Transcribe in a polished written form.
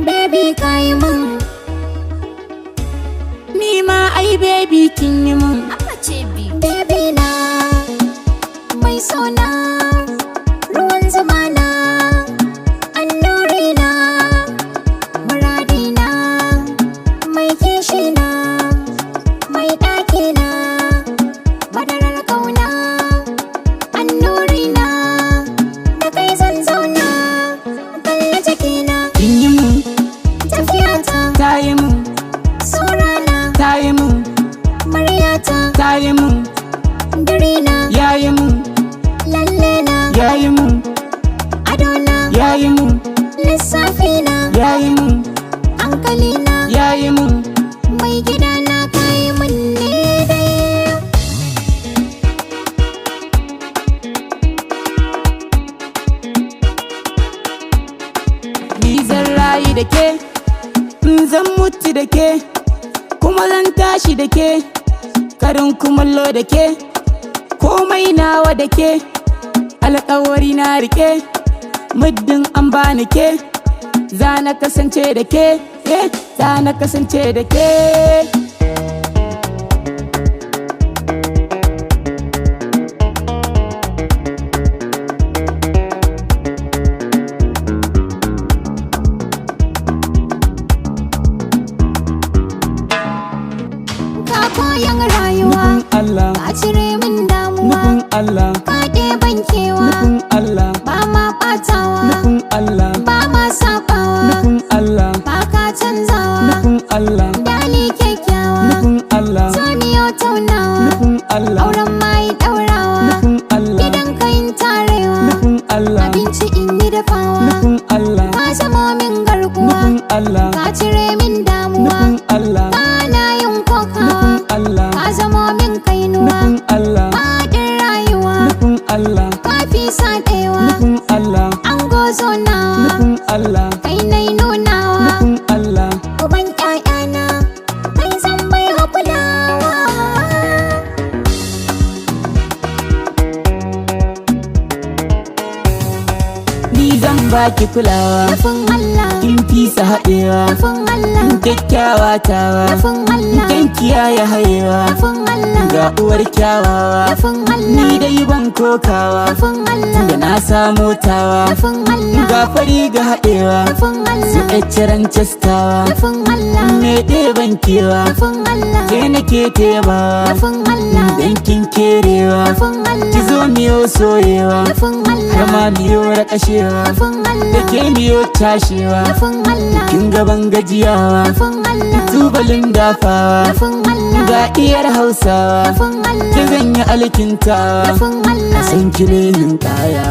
baby kayi mun. Ni ma ai baby kin yi mun. Amma ce baby na mai sona, ruwan zamana, annuri na, muradi na, mai kishi na, mai ɗaki na, madarar kauna, annuri na, da kai zan zauna, kalle jikina. Kin yi mun, tafiyata ta yi mun, saurana, ta yi mun, muryata, ta yi mun, dirina, ya yi mun, lalle na, ya yi mun, adona, ya yi mun, lissafi na, ya yi mun, hankali na, ya yi mun. mai gida na kai mun ne dai. Ni zan rayu da ke, zan mutu da ke, kuma zan tashi da ke, karin kumallo da ke, komai nawa da ke, alƙawari na rike, muddin an bani ke, za na kasance da ke, za na kasance da ke. Ka koyan rayuwa, Nufin Allah, ka cire min damuwa, nufin Allah, ka ɗeban kewa, nufin Allah, ba ma ɓatawa, nufin Allah, ba ma saɓawa, nufin Allah, ba ka canzawa, nufin Allah, dali kyakkyawa, nufin Allah, soniyo taunawa, nufin Allah, auren mai ɗaurawa, nufin Allah, gidan kayin tarewa, nufin Allah, abinci in yi dafawa, nufin Allah, ka zamo min garkuwa, nufin Allah, ka cire min damuwa, nufin Allah, kana yin kokawa, nufin Allah, ka zamo min kainuwa, nufin Allah, faɗin rayuwa, nufin Allah, ka fi saɗewa, nufin Allah, an gozo nawa, nufin Allah, kai nai nunawa, nufin Allah. uban ƴaƴana, kai zan bai wa kulawa. Ni zan baki kulawa, Nufin Allah, kin fisa haɗewa, nufin Allah, kyakkyawa tawa, nufin Allah, kin kiyaye hayewa, nufin Allah, ga uwar kyawawa, nufin Allah, ni dai ban kokawa, nufin Allah, da na samo tawa, nufin Allah, ga fari ga haɗewa, nufin su Allah, ƙacceren castawa, nufin Allah, me ɗeban kewa, nufin Allah, ke nake tebawa, nufin Allah, dan kin kerewa, nufin Allah, ki zo miyo soyewa, nufin Allah, har ma miyo raƙashewa, nufin da Allah, ke miyo tashewa, nufin Allah, kin gaban gajiyawa, nufin Allah, tubalin dafawa, nufin Allah, ga iyar hausawa, nufin ki Allah, zan yi alkintawa, nufin Allah, san kilenin kaya.